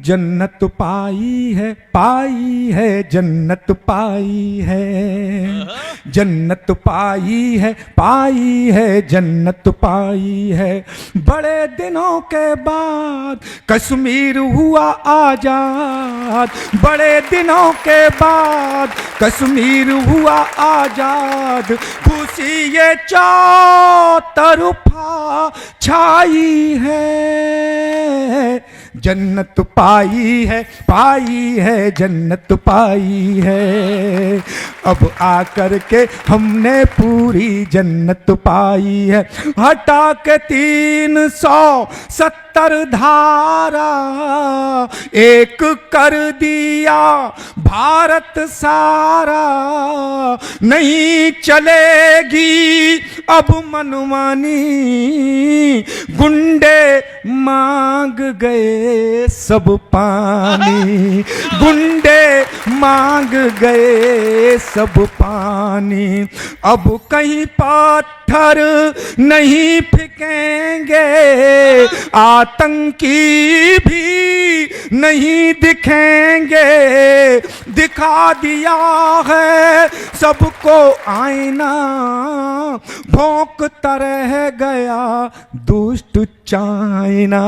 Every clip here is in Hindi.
जन्नत पाई है जन्नत पाई है, जन्नत पाई है जन्नत पाई है। बड़े दिनों के बाद कश्मीर हुआ आजाद, बड़े दिनों के बाद कश्मीर हुआ आजाद। खुशी ये चौतरफा छाई है, जन्नत पाई है जन्नत पाई है। अब आकर के हमने पूरी जन्नत पाई है। हटा के 370 धारा एक कर दिया भारत सारा। नहीं चलेगी अब मनमानी, गुंडे मांग गए सब पानी, गुंडे मांग गए सब पानी। अब कहीं पत्थर नहीं फेंकेंगे, आतंकी भी नहीं दिखेंगे। दिखा दिया है सबको आईना, भौंकता रह गया दुष्ट चाइना,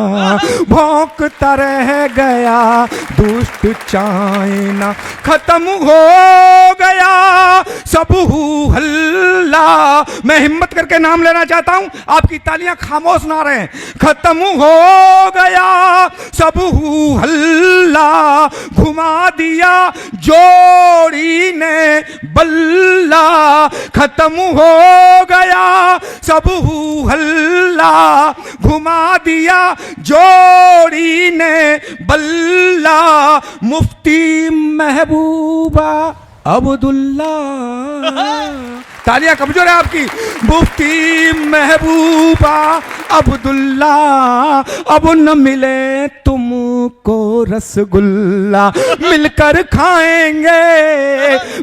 भौंकता रह गया दुष्ट चाइना। खत्म हो गया सब हल्ला। मैं हिम्मत करके नाम लेना चाहता हूं, आपकी तालियां खामोश ना रहें। खत्म हो गया सब हल्ला, घुमा दिया जोड़ी ने बल्ला। खत्म हो गया सब हल्ला, घुमा दिया जोड़ी ने बल्ला। मुफ्ती महबूबा अब्दुल्ला, तालियां कमजोर है आपकी। मुफ्ती महबूबा अब्दुल्ला, अब न मिले तुमको रसगुल्ला। मिलकर खाएंगे,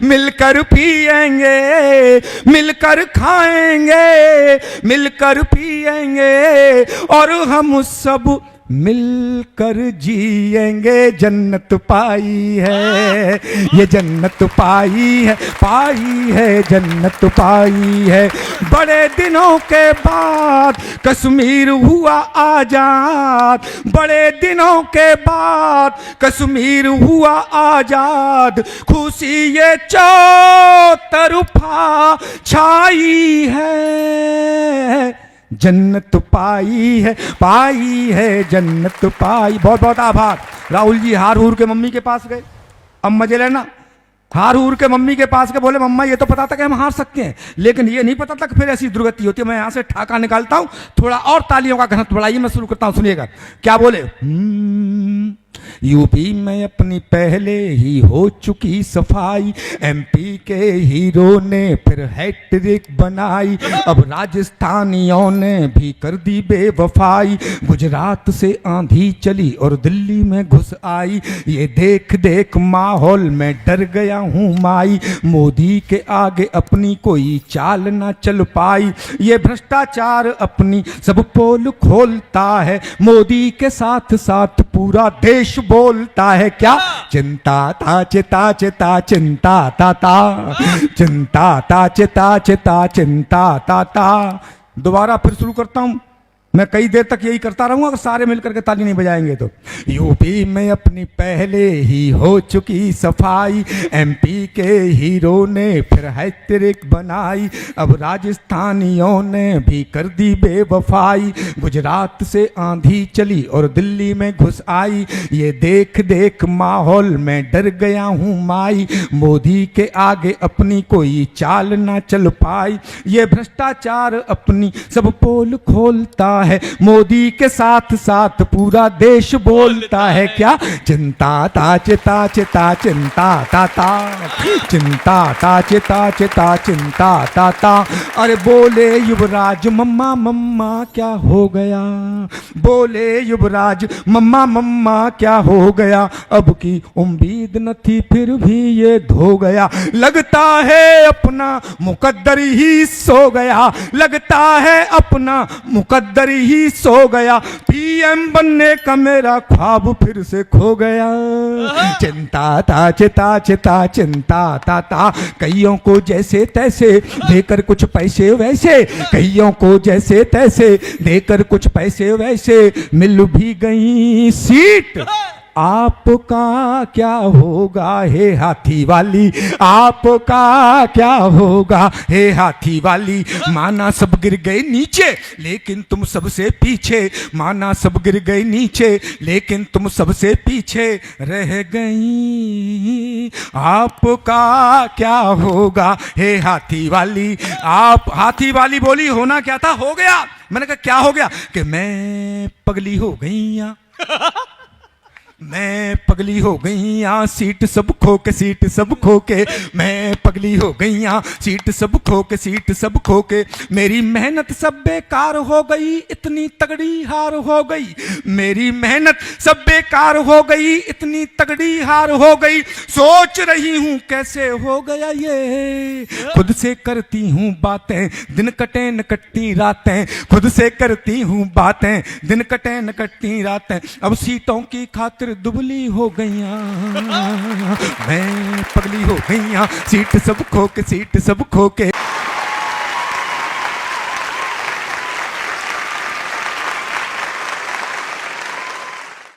मिलकर पिएंगे, मिलकर खाएंगे, मिलकर पिएंगे, और हम सब मिलकर जिएंगे। जन्नत पाई है, ये जन्नत पाई है जन्नत पाई है। बड़े दिनों के बाद कश्मीर हुआ आजाद, बड़े दिनों के बाद कश्मीर हुआ आजाद। खुशी ये चौतरफा छाई है, जन्नत पाई है जन्नत पाई। बहुत बहुत आभार। राहुल जी हार हूर के मम्मी के पास गए, अब मजे लेना। हार हूर के मम्मी के पास के बोले मम्मा ये तो पता था कि हम हार सकते हैं, लेकिन ये नहीं पता था कि फिर ऐसी दुर्गति होती है। मैं यहां से ठाका निकालता हूं, थोड़ा और तालियों का घनत्व बढ़ाइए। मैं शुरू करता हूं, सुनिएगा क्या बोले। यूपी में अपनी पहले ही हो चुकी सफाई, एमपी के हीरो ने फिर हैट्रिक बनाई। अब राजस्थानियों ने भी कर दी बेवफाई, गुजरात से आंधी चली और दिल्ली में घुस आई। ये देख देख माहौल में डर गया हूँ माई, मोदी के आगे अपनी कोई चाल ना चल पाई। ये भ्रष्टाचार अपनी सब पोल खोलता है, मोदी के साथ साथ पूरा देश बोलता है क्या। चिंता ता चिता चिता चिंता ताता, चिंता ता चिता चिता चिंता ताता। दोबारा फिर शुरू करता हूं, मैं कई देर तक यही करता रहूंगा अगर सारे मिलकर के ताली नहीं बजाएंगे तो। यूपी में अपनी पहले ही हो चुकी सफाई, एमपी के हीरो ने फिर हैट्रिक बनाई। अब राजस्थानियों ने भी कर दी बेवफाई, गुजरात से आंधी चली और दिल्ली में घुस आई। ये देख देख माहौल में डर गया हूँ माई, मोदी के आगे अपनी कोई चाल ना चल पाई। ये भ्रष्टाचार अपनी सब पोल खोलता है, मोदी के साथ साथ पूरा देश बोलता है क्या। चिंता ता चिता चिता चिंता ताता, चिंता ता चिता चिता चिंता ताता। अरे बोले युवराज मम्मा मम्मा क्या हो गया, बोले युवराज मम्मा मम्मा क्या हो गया। अब की उम्मीद न थी फिर भी ये धो गया, लगता है अपना मुकद्दर ही सो गया, लगता है अपना मुकद्दर ही सो गया, पीएम बनने का मेरा ख्वाब फिर से खो गया। चिंता ता चिता चिता चिंता ता कईयों को जैसे तैसे देकर कुछ पैसे वैसे, कईयों को जैसे तैसे देकर कुछ पैसे वैसे, मिल भी गई सीट। आपका क्या होगा हे हाथी वाली, आपका क्या होगा हे हाथी वाली। माना सब गिर गए नीचे लेकिन तुम सबसे पीछे, माना सब गिर गए नीचे लेकिन तुम सबसे पीछे रह गई। आपका क्या होगा हे हाथी वाली। आप हाथी वाली बोली होना क्या था, हो गया। मैंने कहा क्या हो गया, कि मैं पगली हो गई, मैं पगली हो गई यहाँ, सीट सब खो के, सीट सब खो के, मैं पगली हो गई यहाँ, सीट सब खो के, सीट सब खो के। मेरी मेहनत सब बेकार हो गई, इतनी तगड़ी हार हो गई। मेरी मेहनत सब बेकार हो गई, इतनी तगड़ी हार हो गई। सोच रही हूँ कैसे हो गया ये, खुद से करती हूँ बातें, दिन कटे न कटती रातें, खुद से करती हूँ बातें, दिन कटे न कटती रातें। अब सीटों की खातिर दुबली हो गईया, मैं पगली हो गईया, सीट सब खो के, सीट सब खो के।